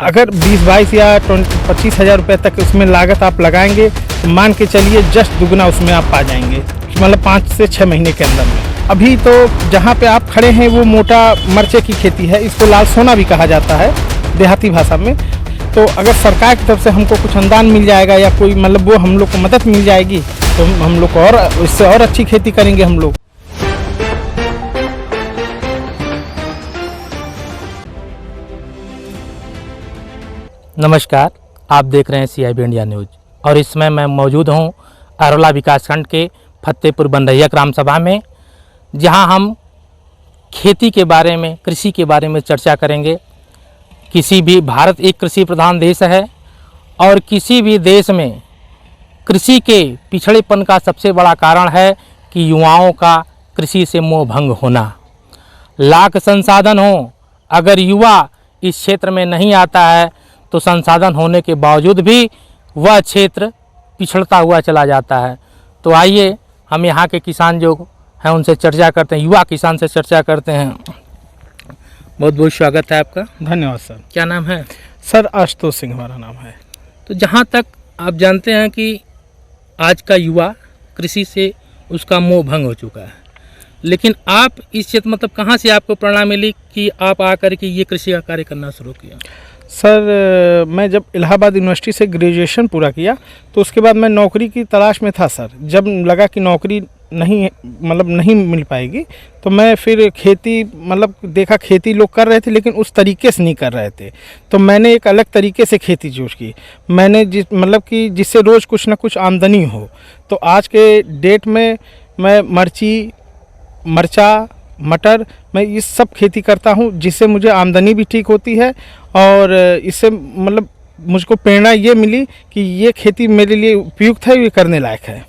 अगर 20-22 या 25 हज़ार रुपये तक उसमें लागत आप लगाएंगे तो मान के चलिए जस्ट दुगना उसमें आप पा जाएंगे, मतलब 5 से 6 महीने के अंदर में। अभी तो जहाँ पे आप खड़े हैं वो मोटा मरचे की खेती है, इसको लाल सोना भी कहा जाता है देहाती भाषा में। तो अगर सरकार की तरफ से हमको कुछ अनुदान मिल जाएगा या कोई मतलब वो हम लोग को मदद मिल जाएगी तो हम लोग को और इससे और अच्छी खेती करेंगे हम लोग। नमस्कार, आप देख रहे हैं CIB इंडिया न्यूज़ और इसमें मैं मौजूद हूं अरोला विकासखंड के फतेहपुर बनरैया ग्राम सभा में, जहां हम खेती के बारे में, कृषि के बारे में चर्चा करेंगे। भारत एक कृषि प्रधान देश है और किसी भी देश में कृषि के पिछड़ेपन का सबसे बड़ा कारण है कि युवाओं का कृषि से मोह भंग होना। लाख संसाधन हो, अगर युवा इस क्षेत्र में नहीं आता है तो संसाधन होने के बावजूद भी वह क्षेत्र पिछड़ता हुआ चला जाता है। तो आइए हम यहाँ के किसान जो हैं उनसे चर्चा करते हैं, युवा किसान से चर्चा करते हैं। बहुत बहुत स्वागत है आपका। धन्यवाद सर। क्या नाम है? सर आशुतोष सिंह हमारा नाम है। तो जहाँ तक आप जानते हैं कि आज का युवा कृषि से उसका मोह भंग हो चुका है, लेकिन आप इस क्षेत्र मतलब कहाँ से आपको प्रेरणा मिली कि आप आकर के ये कृषि का कार्य करना शुरू किया? सर मैं जब इलाहाबाद यूनिवर्सिटी से ग्रेजुएशन पूरा किया तो उसके बाद मैं नौकरी की तलाश में था सर। जब लगा कि नौकरी नहीं मिल पाएगी तो मैं फिर खेती देखा खेती लोग कर रहे थे लेकिन उस तरीके से नहीं कर रहे थे, तो मैंने एक अलग तरीके से खेती चूज़ की। मैंने जिससे रोज़ कुछ ना कुछ आमदनी हो। तो आज के डेट में मैं मरचा, मटर, मैं इस सब खेती करता हूँ जिससे मुझे आमदनी भी ठीक होती है और इससे मुझको प्रेरणा ये मिली कि ये खेती मेरे लिए उपयुक्त है, ये करने लायक है।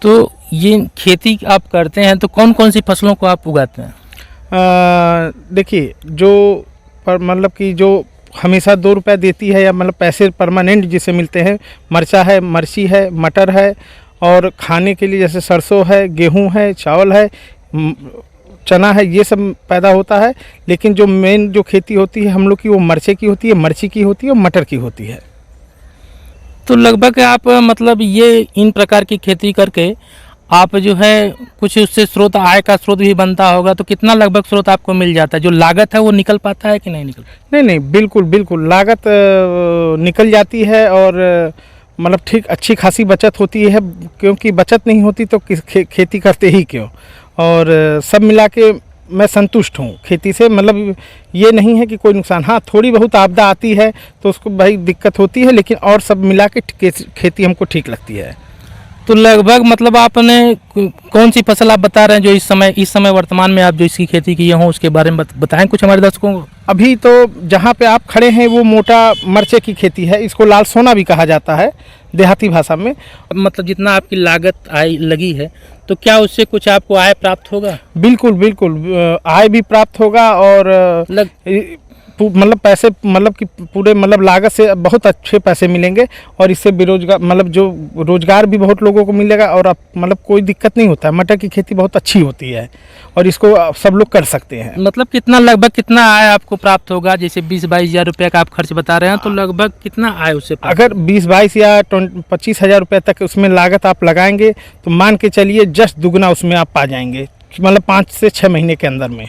तो ये खेती आप करते हैं तो कौन कौन सी फसलों को आप उगाते हैं? देखिए जो हमेशा 2 रुपये देती है या पैसे परमानेंट जिसे मिलते हैं, मरचा है, मर्ची है, मटर है और खाने के लिए जैसे सरसों है, गेहूँ है, चावल है, चना है, ये सब पैदा होता है। लेकिन जो मेन जो खेती होती है हम लोग की वो मरचे की होती है, मर्ची की होती है और मटर की होती है। तो लगभग आप ये इन प्रकार की खेती करके आप जो है कुछ उससे स्रोत, आय का स्रोत भी बनता होगा, तो कितना लगभग स्रोत आपको मिल जाता है? जो लागत है वो निकल पाता है कि नहीं निकल? नहीं, बिल्कुल लागत निकल जाती है और ठीक अच्छी खासी बचत होती है, क्योंकि बचत नहीं होती तो खेती करते ही क्यों। और सब मिला के मैं संतुष्ट हूँ खेती से। ये नहीं है कि कोई नुकसान, हाँ थोड़ी बहुत आपदा आती है तो उसको भाई दिक्कत होती है, लेकिन और सब मिला के खेती हमको ठीक लगती है। तो लगभग आपने कौन सी फसल आप बता रहे हैं जो इस समय वर्तमान में आप जो इसकी खेती किए हों उसके बारे में बताएं कुछ हमारे दर्शकों को। अभी तो जहाँ पे आप खड़े हैं वो मोटा मरचे की खेती है, इसको लाल सोना भी कहा जाता है देहाती भाषा में। जितना आपकी लागत आय लगी है तो क्या उससे कुछ आपको आय प्राप्त होगा? बिल्कुल आय भी प्राप्त होगा और पैसे कि पूरे लागत से बहुत अच्छे पैसे मिलेंगे और इससे बेरोजगार जो रोजगार भी बहुत लोगों को मिलेगा और कोई दिक्कत नहीं होता है। मटर की खेती बहुत अच्छी होती है और इसको सब लोग कर सकते हैं। लगभग कितना आय आपको प्राप्त होगा? जैसे 20-22 हज़ार रुपये का आप खर्च बता रहे हैं, तो लगभग कितना आय उससे? अगर 20-22 या 25 हज़ार रुपये तक उसमें लागत आप लगाएंगे तो मान के चलिए जस्ट दुगना उसमें आप पा जाएंगे, 5 से 6 महीने के अंदर में।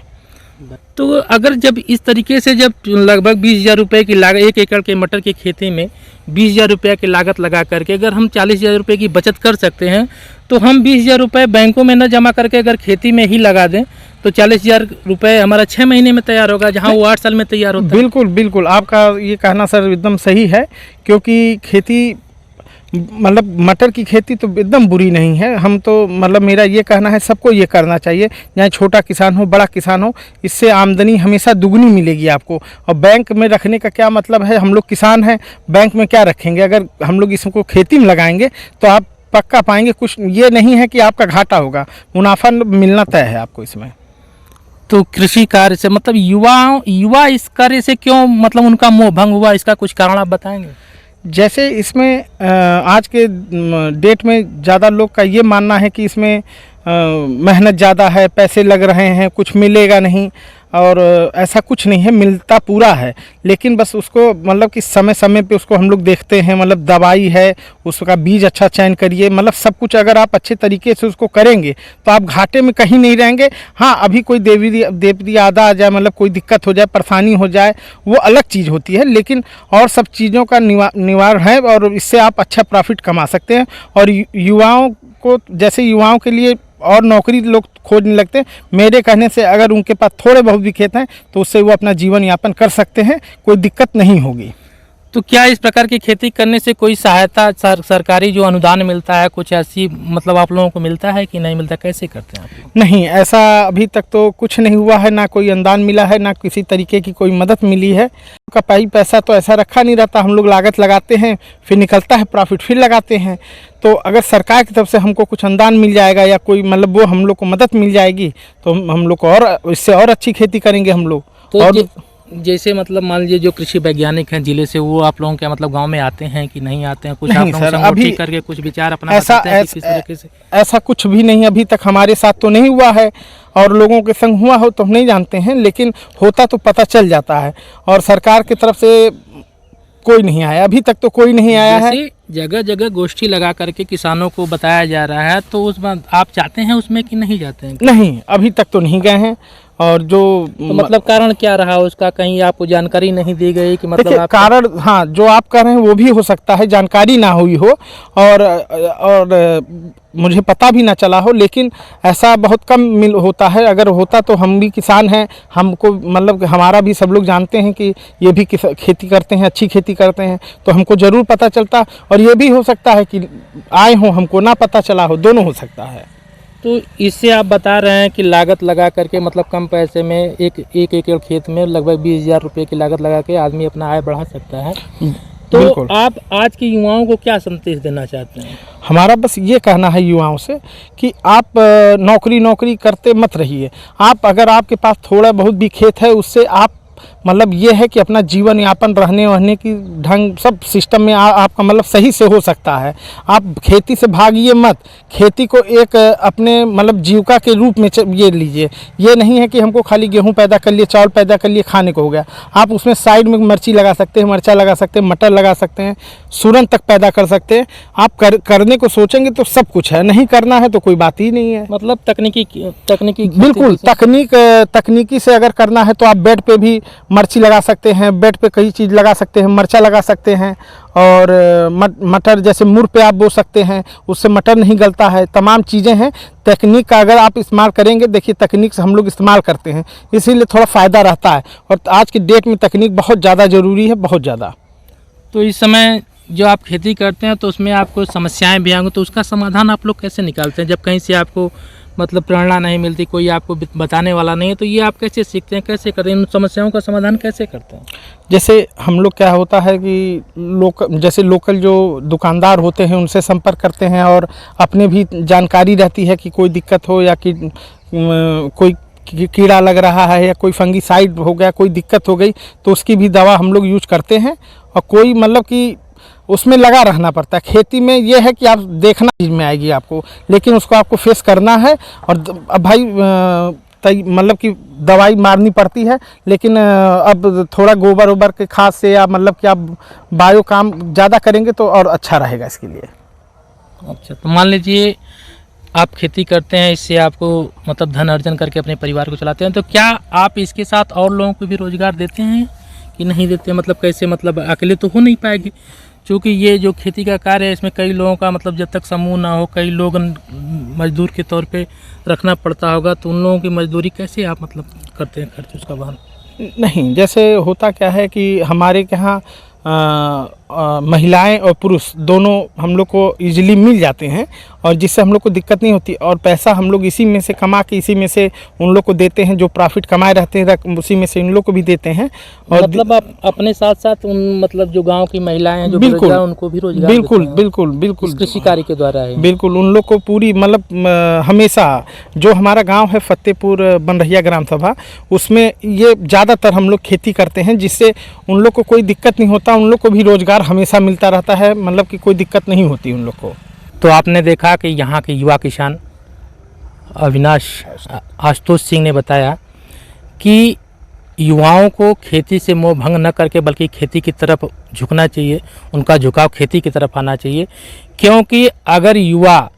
तो अगर जब इस तरीके से जब लगभग 20 हज़ार रुपये की लागत, 1 एकड़ के मटर की खेती में 20 हज़ार रुपये की लागत लगा करके अगर हम 40 हज़ार रुपये की बचत कर सकते हैं, तो हम 20 हज़ार रुपये बैंकों में न जमा करके अगर खेती में ही लगा दें तो 40 हज़ार रुपये हमारा 6 महीने में तैयार होगा, जहां वो 8 साल में तैयार होता है। बिल्कुल आपका ये कहना सर एकदम सही है, क्योंकि खेती मटर की खेती तो एकदम बुरी नहीं है। हम तो मेरा ये कहना है सबको ये करना चाहिए, चाहे छोटा किसान हो बड़ा किसान हो, इससे आमदनी हमेशा दुगनी मिलेगी आपको। और बैंक में रखने का क्या मतलब है, हम लोग किसान हैं, बैंक में क्या रखेंगे? अगर हम लोग इसको खेती में लगाएंगे तो आप पक्का पाएंगे, कुछ ये नहीं है कि आपका घाटा होगा, मुनाफा मिलना तय है आपको इसमें। तो कृषि कार्य से युवा इस कार्य से क्यों उनका मोह भंग हुआ, इसका कुछ कारण आप बताएंगे? जैसे इसमें आज के डेट में ज़्यादा लोग का ये मानना है कि इसमें मेहनत ज़्यादा है, पैसे लग रहे हैं, कुछ मिलेगा नहीं। और ऐसा कुछ नहीं है, मिलता पूरा है। लेकिन बस उसको मतलब कि समय समय पे उसको हम लोग देखते हैं, मतलब दवाई है, उसका बीज अच्छा चयन करिए, मतलब सब कुछ अगर आप अच्छे तरीके से उसको करेंगे तो आप घाटे में कहीं नहीं रहेंगे। हाँ, अभी कोई देवी आदा आ जाए, मतलब कोई दिक्कत हो जाए, परेशानी हो जाए, वो अलग चीज़ होती है, लेकिन और सब चीज़ों का निवारण है और इससे आप अच्छा प्रॉफिट कमा सकते हैं। और युवाओं को, जैसे युवाओं के लिए और नौकरी लोग खोजने लगते हैं, मेरे कहने से अगर उनके पास थोड़े बहुत भी खेत हैं तो उससे वो अपना जीवन यापन कर सकते हैं, कोई दिक्कत नहीं होगी। तो क्या इस प्रकार की खेती करने से कोई सहायता सरकारी जो अनुदान मिलता है, कुछ ऐसी मतलब आप लोगों को मिलता है कि नहीं मिलता, कैसे करते हैं आप लोग? नहीं, ऐसा अभी तक तो कुछ नहीं हुआ है, ना कोई अनुदान मिला है, ना किसी तरीके की कोई मदद मिली है। का पैसा तो ऐसा रखा नहीं रहता, हम लोग लागत लगाते हैं, फिर निकलता है प्रॉफिट, फिर लगाते हैं। तो अगर सरकार की तरफ से हमको कुछ अनुदान मिल जाएगा या कोई मतलब वो हम लोग को मदद मिल जाएगी तो हम लोग को और इससे और अच्छी खेती करेंगे हम लोग। तो और जैसे मतलब मान लीजिए जो कृषि वैज्ञानिक हैं जिले से, वो आप लोगों के मतलब गांव में आते हैं कि नहीं आते हैं? कुछ नहीं आप लोगों सर, से अभी करके कुछ विचार अपना ऐसा बताते हैं कि किस तरीके से? ऐसा कुछ भी नहीं अभी तक हमारे साथ तो नहीं हुआ है, और लोगों के संग हुआ हो तो हम नहीं जानते हैं, लेकिन होता तो पता चल जाता है। और सरकार की तरफ से कोई नहीं आया, अभी तक तो कोई नहीं आया है। जगह जगह गोष्ठी लगा करके किसानों को बताया जा रहा है, तो उस बात आप चाहते हैं उसमें कि नहीं जाते हैं? नहीं, अभी तक तो नहीं गए हैं। और जो तो मतलब कारण क्या रहा उसका, कहीं आपको जानकारी नहीं दी गई कि मतलब देखिए कारण, हाँ, जो आप कह रहे हैं वो भी हो सकता है जानकारी ना हुई हो और मुझे पता भी ना चला हो, लेकिन ऐसा बहुत कम होता है। अगर होता तो हम भी किसान हैं, हमको मतलब हमारा भी सब लोग जानते हैं कि ये भी खेती करते हैं, अच्छी खेती करते हैं, तो हमको ज़रूर पता चलता। और ये भी हो सकता है कि आए हों, हमको ना पता चला हो, दोनों हो सकता है। तो इससे आप बता रहे हैं कि लागत लगा करके मतलब कम पैसे में एक एकड़ खेत में लगभग 20,000 रुपये की लागत लगा के आदमी अपना आय बढ़ा सकता है। तो आप आज के युवाओं को क्या संदेश देना चाहते हैं? हमारा बस ये कहना है युवाओं से कि आप नौकरी करते मत रहिए। आप अगर आपके पास थोड़ा बहुत भी खेत है, उससे आप मतलब ये है कि अपना जीवन यापन, रहने वहने की ढंग सब सिस्टम में आपका मतलब सही से हो सकता है। आप खेती से भागिए मत, खेती को एक अपने मतलब जीविका के रूप में ये लीजिए। ये नहीं है कि हमको खाली गेहूं पैदा कर लिए, चावल पैदा कर लिए, खाने को हो गया। आप उसमें साइड में मिर्ची लगा सकते हैं, मरचा लगा सकते हैं, मटर लगा सकते हैं, सूरन तक पैदा कर सकते हैं। आप करने को सोचेंगे तो सब कुछ है, नहीं करना है तो कोई बात ही नहीं है। मतलब तकनीकी बिल्कुल तकनीकी से अगर करना है तो आप बेड पे भी मिर्ची लगा सकते हैं, बेड पे कई चीज़ लगा सकते हैं, मरचा लगा सकते हैं, और मटर जैसे मुर पे आप बो सकते हैं, उससे मटर नहीं गलता है। तमाम चीज़ें हैं, तकनीक का अगर आप इस्तेमाल करेंगे, देखिए तकनीक से हम लोग इस्तेमाल करते हैं, इसीलिए थोड़ा फ़ायदा रहता है। और आज की डेट में तकनीक बहुत ज़्यादा ज़रूरी है, बहुत ज़्यादा। तो इस समय जो आप खेती करते हैं तो उसमें आपको समस्याएं भी आएंगी, तो उसका समाधान आप लोग कैसे निकालते हैं? जब कहीं से आपको मतलब प्रेरणा नहीं मिलती, कोई आपको बताने वाला नहीं है, तो ये आप कैसे सीखते हैं, कैसे करते हैं, इन समस्याओं का समाधान कैसे करते हैं? जैसे हम लोग क्या होता है कि लोकल जो दुकानदार होते हैं उनसे संपर्क करते हैं, और अपने भी जानकारी रहती है कि कोई दिक्कत हो या कि कोई कीड़ा लग रहा है या कोई फंगीसाइड हो गया, कोई दिक्कत हो गई, तो उसकी भी दवा हम लोग यूज करते हैं। और कोई मतलब कि उसमें लगा रहना पड़ता है। खेती में ये है कि आप देखना चीज़ में आएगी आपको, लेकिन उसको आपको फेस करना है। और अब भाई मतलब कि दवाई मारनी पड़ती है, लेकिन अब थोड़ा गोबर ओबर के खाद से या मतलब कि आप बायो काम ज़्यादा करेंगे तो और अच्छा रहेगा इसके लिए। अच्छा, तो मान लीजिए आप खेती करते हैं, इससे आपको मतलब धन अर्जन करके अपने परिवार को चलाते हैं, तो क्या आप इसके साथ और लोगों को भी रोज़गार देते हैं कि नहीं देते? मतलब कैसे, मतलब अकेले तो हो नहीं पाएगी, क्योंकि ये जो खेती का कार्य है इसमें कई लोगों का मतलब जब तक समूह ना हो, कई लोग मजदूर के तौर पे रखना पड़ता होगा, तो उन लोगों की मजदूरी कैसे आप मतलब करते हैं, खर्च उसका वहन? नहीं, जैसे होता क्या है कि हमारे यहाँ महिलाएं और पुरुष दोनों हम लोग को ईजिली मिल जाते हैं, और जिससे हम लोग को दिक्कत नहीं होती। और पैसा हम लोग इसी में से कमा के इसी में से उन लोग को देते हैं, जो प्रॉफिट कमाए रहते हैं उसी में से इन लोग को भी देते हैं। और मतलब आप अपने साथ साथ उन मतलब जो गांव की महिलाएं हैं जो बिल्कुल उनको भी रोजगार बिल्कुल देते हैं? बिल्कुल कृषि कार्य के द्वारा है। बिल्कुल उन लोग को पूरी मतलब हमेशा जो हमारा गांव है फतेहपुर बनरहिया ग्राम सभा, उसमें ये ज़्यादातर हम लोग खेती करते हैं, जिससे उन लोग को कोई दिक्कत नहीं होता, उन लोग को भी रोज़गार हमेशा मिलता रहता है, मतलब कि कोई दिक्कत नहीं होती उन लोग को। तो आपने देखा कि यहाँ के युवा किसान अविनाश आशुतोष सिंह ने बताया कि युवाओं को खेती से मोह भंग न करके बल्कि खेती की तरफ झुकना चाहिए, उनका झुकाव खेती की तरफ आना चाहिए। क्योंकि अगर युवा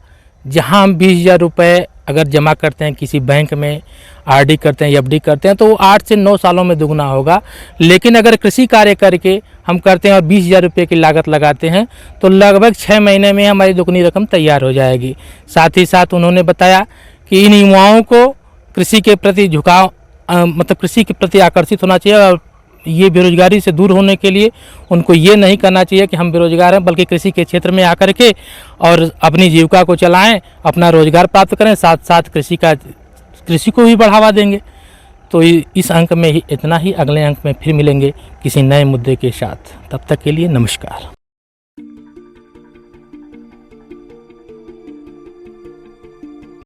जहां हम 20,000 रुपये अगर जमा करते हैं किसी बैंक में, आरडी करते हैं, एफडी करते हैं, तो वो 8 से 9 सालों में दुगना होगा। लेकिन अगर कृषि कार्य करके हम करते हैं और 20,000 रुपये की लागत लगाते हैं तो लगभग 6 महीने में हमारी दुगनी रकम तैयार हो जाएगी। साथ ही साथ उन्होंने बताया कि इन युवाओं को कृषि के प्रति झुकाव मतलब कृषि के प्रति आकर्षित होना चाहिए और ये बेरोजगारी से दूर होने के लिए उनको ये नहीं करना चाहिए कि हम बेरोजगार हैं, बल्कि कृषि के क्षेत्र में आकर के और अपनी जीविका को चलाएं, अपना रोजगार प्राप्त करें, साथ साथ कृषि को भी बढ़ावा देंगे। तो इस अंक में ही इतना ही, अगले अंक में फिर मिलेंगे किसी नए मुद्दे के साथ। तब तक के लिए नमस्कार।